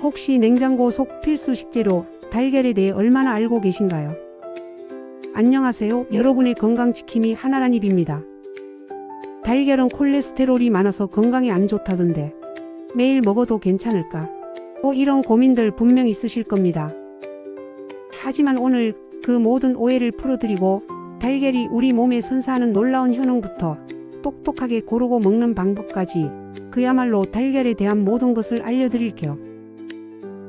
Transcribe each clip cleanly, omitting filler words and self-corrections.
혹시 냉장고 속 필수 식재료 달걀에 대해 얼마나 알고 계신가요? 안녕하세요. 여러분의 건강지킴이 하나라입니다. 달걀은 콜레스테롤이 많아서 건강에 안 좋다던데 매일 먹어도 괜찮을까? 이런 고민들 분명 있으실 겁니다. 하지만 오늘 그 모든 오해를 풀어드리고 달걀이 우리 몸에 선사하는 놀라운 효능부터 똑똑하게 고르고 먹는 방법까지 그야말로 달걀에 대한 모든 것을 알려드릴게요.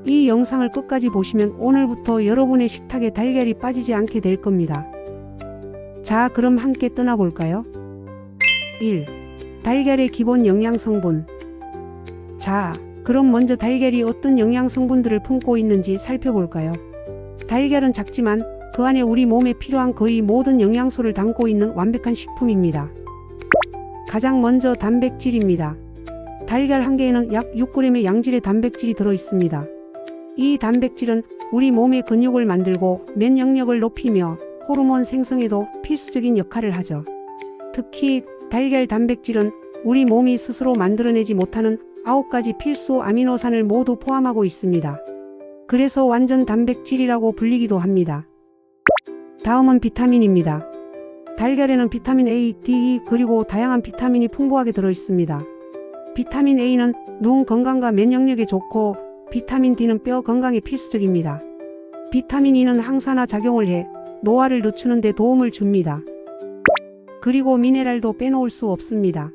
이 영상을 끝까지 보시면 오늘부터 여러분의 식탁에 달걀이 빠지지 않게 될 겁니다. 자, 그럼 함께 떠나볼까요? 1. 달걀의 기본 영양성분. 자, 그럼 먼저 달걀이 어떤 영양성분들을 품고 있는지 살펴볼까요? 달걀은 작지만 그 안에 우리 몸에 필요한 거의 모든 영양소를 담고 있는 완벽한 식품입니다. 가장 먼저 단백질입니다. 달걀 한 개에는 약 6g의 양질의 단백질이 들어있습니다. 이 단백질은 우리 몸의 근육을 만들고 면역력을 높이며 호르몬 생성에도 필수적인 역할을 하죠. 특히 달걀 단백질은 우리 몸이 스스로 만들어내지 못하는 9가지 필수 아미노산을 모두 포함하고 있습니다. 그래서 완전 단백질이라고 불리기도 합니다. 다음은 비타민입니다. 달걀에는 비타민 A, D, E 그리고 다양한 비타민이 풍부하게 들어있습니다. 비타민 A는 눈 건강과 면역력에 좋고 비타민 D는 뼈 건강에 필수적입니다. 비타민 E는 항산화 작용을 해 노화를 늦추는 데 도움을 줍니다. 그리고 미네랄도 빼놓을 수 없습니다.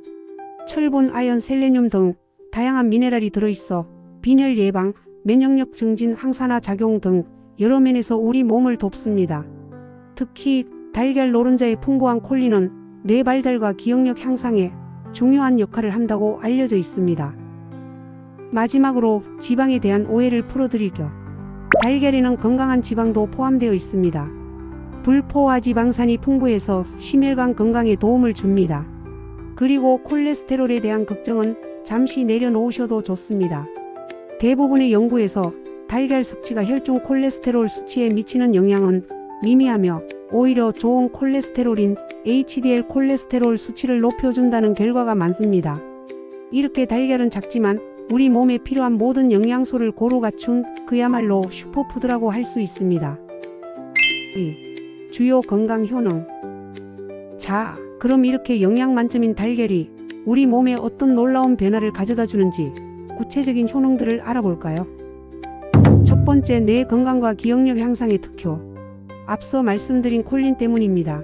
철분, 아연, 셀레늄 등 다양한 미네랄이 들어있어 빈혈 예방, 면역력 증진, 항산화 작용 등 여러 면에서 우리 몸을 돕습니다. 특히 달걀 노른자의 풍부한 콜린은 뇌 발달과 기억력 향상에 중요한 역할을 한다고 알려져 있습니다. 마지막으로 지방에 대한 오해를 풀어드릴게요. 달걀에는 건강한 지방도 포함되어 있습니다. 불포화 지방산이 풍부해서 심혈관 건강에 도움을 줍니다. 그리고 콜레스테롤에 대한 걱정은 잠시 내려놓으셔도 좋습니다. 대부분의 연구에서 달걀 섭취가 혈중 콜레스테롤 수치에 미치는 영향은 미미하며 오히려 좋은 콜레스테롤인 HDL 콜레스테롤 수치를 높여준다는 결과가 많습니다. 이렇게 달걀은 작지만 우리 몸에 필요한 모든 영양소를 고루 갖춘 그야말로 슈퍼푸드라고 할 수 있습니다. 2. 주요 건강 효능. 자, 그럼 이렇게 영양 만점인 달걀이 우리 몸에 어떤 놀라운 변화를 가져다 주는지 구체적인 효능들을 알아볼까요? 첫 번째, 뇌 건강과 기억력 향상의 특효. 앞서 말씀드린 콜린 때문입니다.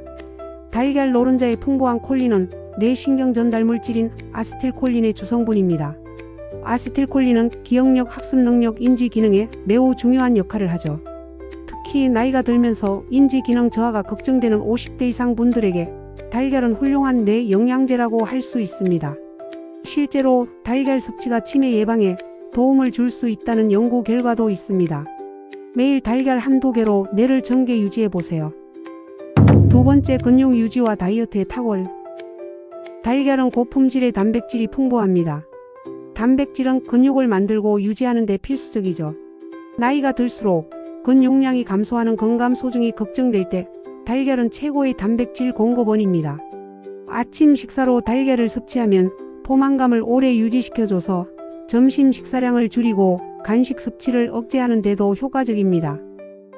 달걀 노른자의 풍부한 콜린은 뇌 신경 전달 물질인 아세틸콜린의 주성분입니다. 아세틸콜린은 기억력, 학습 능력, 인지 기능에 매우 중요한 역할을 하죠. 특히 나이가 들면서 인지 기능 저하가 걱정되는 50대 이상 분들에게 달걀은 훌륭한 뇌 영양제라고 할 수 있습니다. 실제로 달걀 섭취가 치매 예방에 도움을 줄 수 있다는 연구 결과도 있습니다. 매일 달걀 한두 개로 뇌를 정게 유지해보세요. 두 번째, 근육 유지와 다이어트의 탁월. 달걀은 고품질의 단백질이 풍부합니다. 단백질은 근육을 만들고 유지하는 데 필수적이죠. 나이가 들수록 근육량이 감소하는 건강 소증이 걱정될 때 달걀은 최고의 단백질 공급원입니다. 아침 식사로 달걀을 섭취하면 포만감을 오래 유지시켜줘서 점심 식사량을 줄이고 간식 섭취를 억제하는 데도 효과적입니다.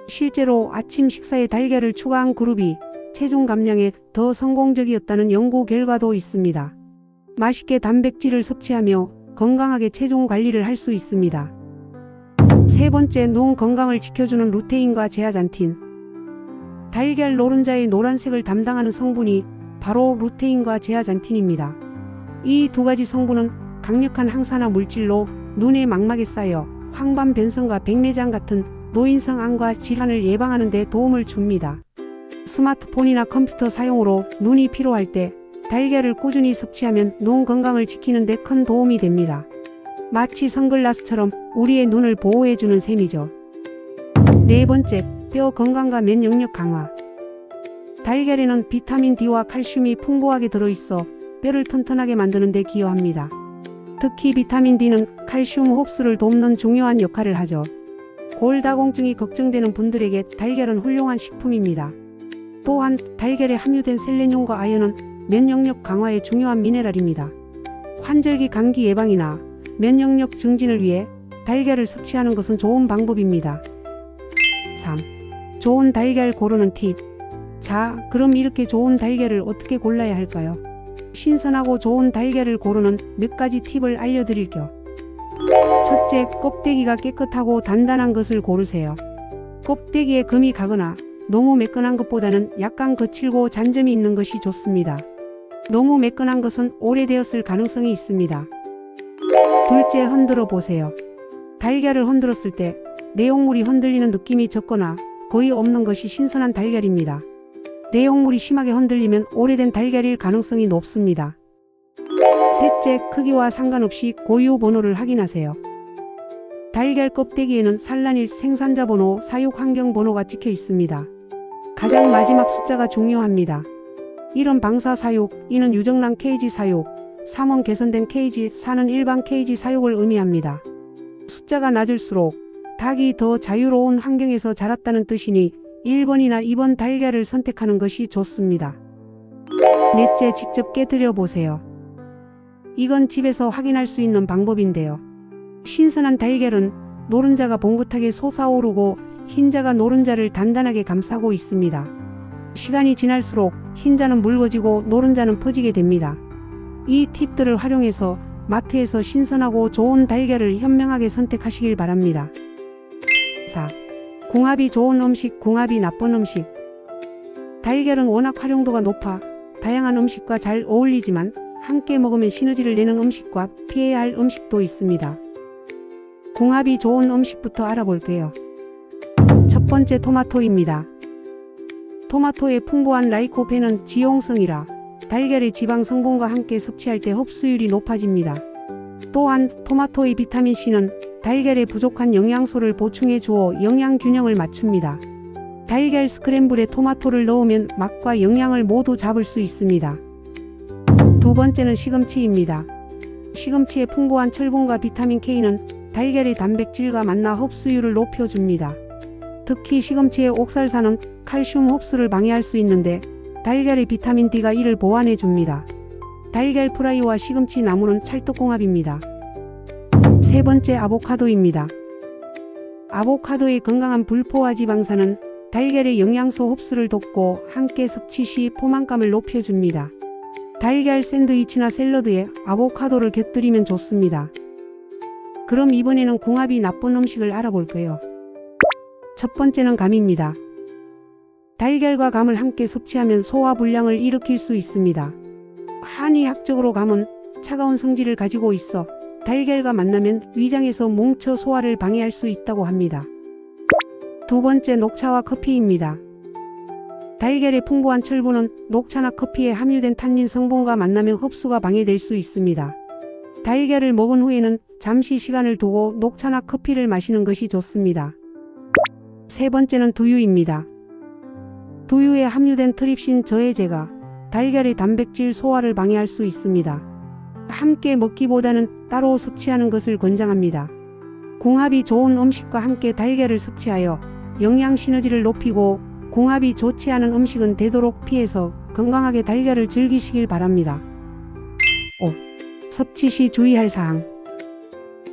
실제로 아침 식사에 달걀을 추가한 그룹이 체중 감량에 더 성공적이었다는 연구 결과도 있습니다. 맛있게 단백질을 섭취하며 건강하게 체중 관리를 할 수 있습니다. 세 번째, 눈 건강을 지켜주는 루테인과 제아잔틴. 달걀 노른자의 노란색을 담당하는 성분이 바로 루테인과 제아잔틴입니다. 이 두 가지 성분은 강력한 항산화 물질로 눈의 망막에 쌓여 황반 변성과 백내장 같은 노인성 암과 질환을 예방하는 데 도움을 줍니다. 스마트폰이나 컴퓨터 사용으로 눈이 피로할 때 달걀을 꾸준히 섭취하면 눈 건강을 지키는 데 큰 도움이 됩니다. 마치 선글라스처럼 우리의 눈을 보호해주는 셈이죠. 네 번째, 뼈 건강과 면역력 강화. 달걀에는 비타민 D와 칼슘이 풍부하게 들어있어 뼈를 튼튼하게 만드는 데 기여합니다. 특히 비타민 D는 칼슘 흡수를 돕는 중요한 역할을 하죠. 골다공증이 걱정되는 분들에게 달걀은 훌륭한 식품입니다. 또한 달걀에 함유된 셀레늄과 아연은 면역력 강화에 중요한 미네랄입니다. 환절기 감기 예방이나 면역력 증진을 위해 달걀을 섭취하는 것은 좋은 방법입니다. 3. 좋은 달걀 고르는 팁. 자, 그럼 이렇게 좋은 달걀을 어떻게 골라야 할까요? 신선하고 좋은 달걀을 고르는 몇 가지 팁을 알려드릴게요. 첫째, 껍데기가 깨끗하고 단단한 것을 고르세요. 껍데기에 금이 가거나 너무 매끈한 것보다는 약간 거칠고 잔점이 있는 것이 좋습니다. 너무 매끈한 것은 오래되었을 가능성이 있습니다. 둘째, 흔들어 보세요. 달걀을 흔들었을 때 내용물이 흔들리는 느낌이 적거나 거의 없는 것이 신선한 달걀입니다. 내용물이 심하게 흔들리면 오래된 달걀일 가능성이 높습니다. 셋째, 크기와 상관없이 고유 번호를 확인하세요. 달걀 껍데기에는 산란일, 생산자 번호, 사육 환경 번호가 찍혀 있습니다. 가장 마지막 숫자가 중요합니다. 1은 방사 사육, 2는 유정란 케이지 사육, 3은 개선된 케이지, 4는 일반 케이지 사육을 의미합니다. 숫자가 낮을수록 닭이 더 자유로운 환경에서 자랐다는 뜻이니 1번이나 2번 달걀을 선택하는 것이 좋습니다. 넷째, 직접 깨뜨려 보세요. 이건 집에서 확인할 수 있는 방법인데요. 신선한 달걀은 노른자가 봉긋하게 솟아오르고 흰자가 노른자를 단단하게 감싸고 있습니다. 시간이 지날수록 흰자는 묽어지고 노른자는 퍼지게 됩니다. 이 팁들을 활용해서 마트에서 신선하고 좋은 달걀을 현명하게 선택하시길 바랍니다. 4. 궁합이 좋은 음식, 궁합이 나쁜 음식. 달걀은 워낙 활용도가 높아 다양한 음식과 잘 어울리지만 함께 먹으면 시너지를 내는 음식과 피해야 할 음식도 있습니다. 궁합이 좋은 음식부터 알아볼게요. 첫 번째, 토마토입니다. 토마토의 풍부한 라이코펜은 지용성이라 달걀의 지방 성분과 함께 섭취할 때 흡수율이 높아집니다. 또한 토마토의 비타민C는 달걀에 부족한 영양소를 보충해 주어 영양 균형을 맞춥니다. 달걀 스크램블에 토마토를 넣으면 맛과 영양을 모두 잡을 수 있습니다. 두 번째는 시금치입니다. 시금치의 풍부한 철분과 비타민 K는 달걀의 단백질과 만나 흡수율을 높여줍니다. 특히 시금치의 옥살산은 칼슘 흡수를 방해할 수 있는데 달걀의 비타민 D가 이를 보완해 줍니다. 달걀 프라이와 시금치 나물은 찰떡궁합입니다. 세 번째, 아보카도입니다. 아보카도의 건강한 불포화 지방산은 달걀의 영양소 흡수를 돕고 함께 섭취 시 포만감을 높여줍니다. 달걀 샌드위치나 샐러드에 아보카도를 곁들이면 좋습니다. 그럼 이번에는 궁합이 나쁜 음식을 알아볼게요. 첫 번째는 감입니다. 달걀과 감을 함께 섭취하면 소화불량을 일으킬 수 있습니다. 한의학적으로 감은 차가운 성질을 가지고 있어 달걀과 만나면 위장에서 뭉쳐 소화를 방해할 수 있다고 합니다. 두 번째, 녹차와 커피입니다. 달걀의 풍부한 철분은 녹차나 커피에 함유된 탄닌 성분과 만나면 흡수가 방해될 수 있습니다. 달걀을 먹은 후에는 잠시 시간을 두고 녹차나 커피를 마시는 것이 좋습니다. 세 번째는 두유입니다. 두유에 함유된 트립신 저해제가 달걀의 단백질 소화를 방해할 수 있습니다. 함께 먹기보다는 따로 섭취하는 것을 권장합니다. 궁합이 좋은 음식과 함께 달걀을 섭취하여 영양 시너지를 높이고 궁합이 좋지 않은 음식은 되도록 피해서 건강하게 달걀을 즐기시길 바랍니다. 5. 섭취 시 주의할 사항.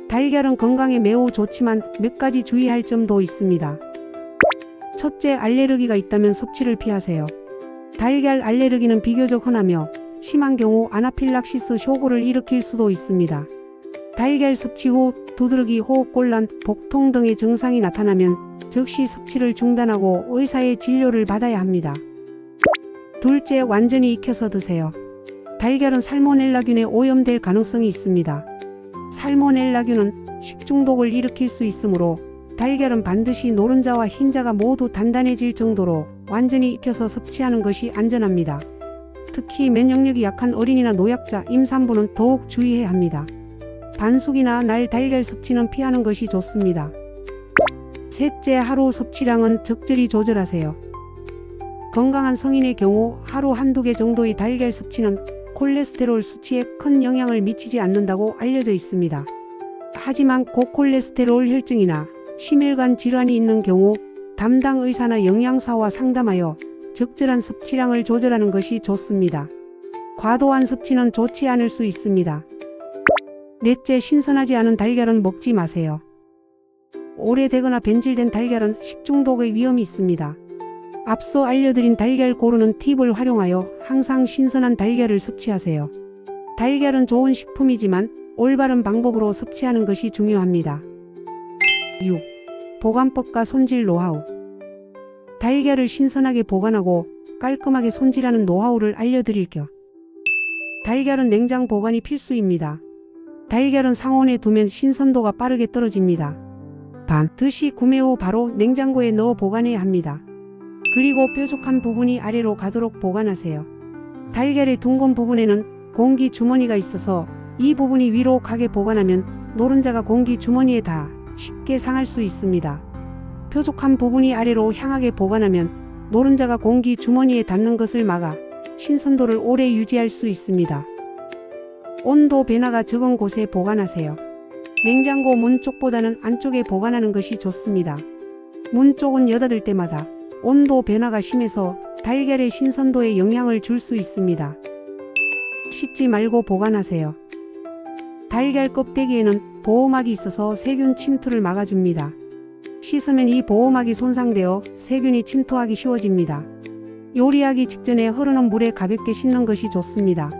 달걀은 건강에 매우 좋지만 몇 가지 주의할 점도 있습니다. 첫째, 알레르기가 있다면 섭취를 피하세요. 달걀 알레르기는 비교적 흔하며 심한 경우 아나필락시스 쇼크를 일으킬 수도 있습니다. 달걀 섭취 후 두드러기, 호흡곤란, 복통 등의 증상이 나타나면 즉시 섭취를 중단하고 의사의 진료를 받아야 합니다. 둘째, 완전히 익혀서 드세요. 달걀은 살모넬라균에 오염될 가능성이 있습니다. 살모넬라균은 식중독을 일으킬 수 있으므로 달걀은 반드시 노른자와 흰자가 모두 단단해질 정도로 완전히 익혀서 섭취하는 것이 안전합니다. 특히 면역력이 약한 어린이나 노약자, 임산부는 더욱 주의해야 합니다. 반숙이나 날 달걀 섭취는 피하는 것이 좋습니다. 셋째, 하루 섭취량은 적절히 조절하세요. 건강한 성인의 경우 하루 한두 개 정도의 달걀 섭취는 콜레스테롤 수치에 큰 영향을 미치지 않는다고 알려져 있습니다. 하지만 고콜레스테롤 혈증이나 심혈관 질환이 있는 경우 담당 의사나 영양사와 상담하여 적절한 섭취량을 조절하는 것이 좋습니다. 과도한 섭취는 좋지 않을 수 있습니다. 넷째, 신선하지 않은 달걀은 먹지 마세요. 오래되거나 변질된 달걀은 식중독의 위험이 있습니다. 앞서 알려드린 달걀 고르는 팁을 활용하여 항상 신선한 달걀을 섭취하세요. 달걀은 좋은 식품이지만 올바른 방법으로 섭취하는 것이 중요합니다. 6. 보관법과 손질 노하우. 달걀을 신선하게 보관하고 깔끔하게 손질하는 노하우를 알려드릴게요. 달걀은 냉장 보관이 필수입니다. 달걀은 상온에 두면 신선도가 빠르게 떨어집니다. 반드시 구매 후 바로 냉장고에 넣어 보관해야 합니다. 그리고 뾰족한 부분이 아래로 가도록 보관하세요. 달걀의 둥근 부분에는 공기 주머니가 있어서 이 부분이 위로 가게 보관하면 노른자가 공기 주머니에 닿아 쉽게 상할 수 있습니다. 뾰족한 부분이 아래로 향하게 보관하면 노른자가 공기 주머니에 닿는 것을 막아 신선도를 오래 유지할 수 있습니다. 온도 변화가 적은 곳에 보관하세요. 냉장고 문 쪽보다는 안쪽에 보관하는 것이 좋습니다. 문 쪽은 여닫을 때마다 온도 변화가 심해서 달걀의 신선도에 영향을 줄 수 있습니다. 씻지 말고 보관하세요. 달걀 껍데기에는 보호막이 있어서 세균 침투를 막아줍니다. 씻으면 이 보호막이 손상되어 세균이 침투하기 쉬워집니다. 요리하기 직전에 흐르는 물에 가볍게 씻는 것이 좋습니다.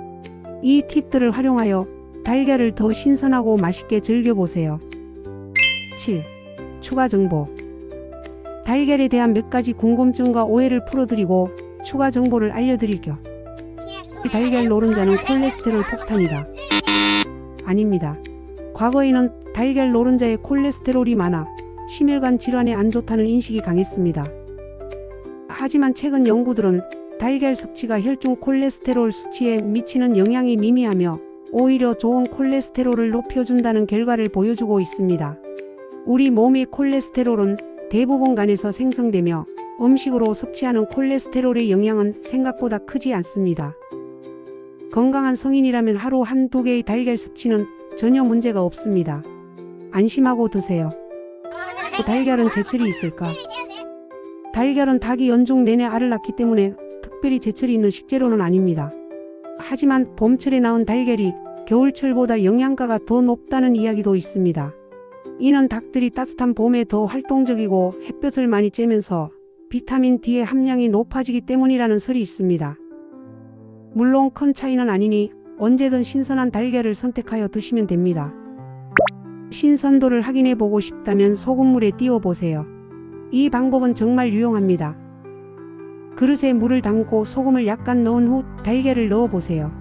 이 팁들을 활용하여 달걀을 더 신선하고 맛있게 즐겨보세요. 7. 추가 정보. 달걀에 대한 몇 가지 궁금증과 오해를 풀어드리고 추가 정보를 알려드릴게요. 달걀 노른자는 콜레스테롤 폭탄이다. 아닙니다. 과거에는 달걀 노른자에 콜레스테롤이 많아 심혈관 질환에 안 좋다는 인식이 강했습니다. 하지만 최근 연구들은 달걀 섭취가 혈중 콜레스테롤 수치에 미치는 영향이 미미하며 오히려 좋은 콜레스테롤을 높여준다는 결과를 보여주고 있습니다. 우리 몸의 콜레스테롤은 대부분 간에서 생성되며 음식으로 섭취하는 콜레스테롤의 영향은 생각보다 크지 않습니다. 건강한 성인이라면 하루 한두 개의 달걀 섭취는 전혀 문제가 없습니다. 안심하고 드세요. 달걀은 제철이 있을까? 달걀은 닭이 연중 내내 알을 낳기 때문에 특별히 제철이 있는 식재료는 아닙니다. 하지만 봄철에 낳은 달걀이 겨울철보다 영양가가 더 높다는 이야기도 있습니다. 이는 닭들이 따뜻한 봄에 더 활동적이고 햇볕을 많이 쬐면서 비타민 D의 함량이 높아지기 때문이라는 설이 있습니다. 물론 큰 차이는 아니니 언제든 신선한 달걀을 선택하여 드시면 됩니다. 신선도를 확인해 보고 싶다면 소금물에 띄워 보세요. 이 방법은 정말 유용합니다. 그릇에 물을 담고 소금을 약간 넣은 후 달걀을 넣어 보세요.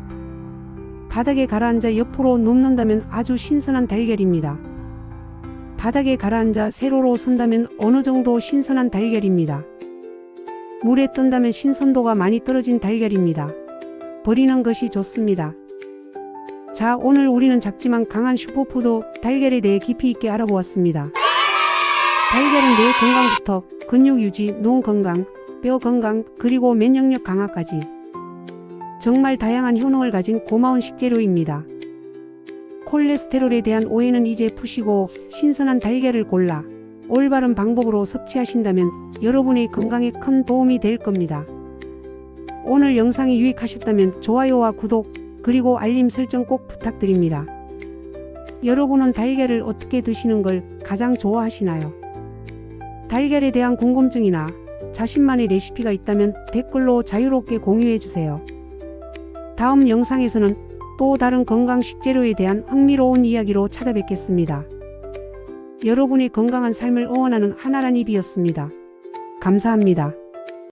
바닥에 가라앉아 옆으로 눕는다면 아주 신선한 달걀입니다. 바닥에 가라앉아 세로로 선다면 어느 정도 신선한 달걀입니다. 물에 뜬다면 신선도가 많이 떨어진 달걀입니다. 버리는 것이 좋습니다. 자, 오늘 우리는 작지만 강한 슈퍼푸드 달걀에 대해 깊이 있게 알아보았습니다. 달걀은 뇌 건강부터 근육 유지, 눈 건강, 뼈 건강, 그리고 면역력 강화까지 정말 다양한 효능을 가진 고마운 식재료입니다. 콜레스테롤에 대한 오해는 이제 푸시고 신선한 달걀을 골라 올바른 방법으로 섭취하신다면 여러분의 건강에 큰 도움이 될 겁니다. 오늘 영상이 유익하셨다면 좋아요와 구독, 그리고 알림 설정 꼭 부탁드립니다. 여러분은 달걀을 어떻게 드시는 걸 가장 좋아하시나요? 달걀에 대한 궁금증이나 자신만의 레시피가 있다면 댓글로 자유롭게 공유해주세요. 다음 영상에서는 또 다른 건강 식재료에 대한 흥미로운 이야기로 찾아뵙겠습니다. 여러분의 건강한 삶을 응원하는 하나란 입이었습니다. 감사합니다.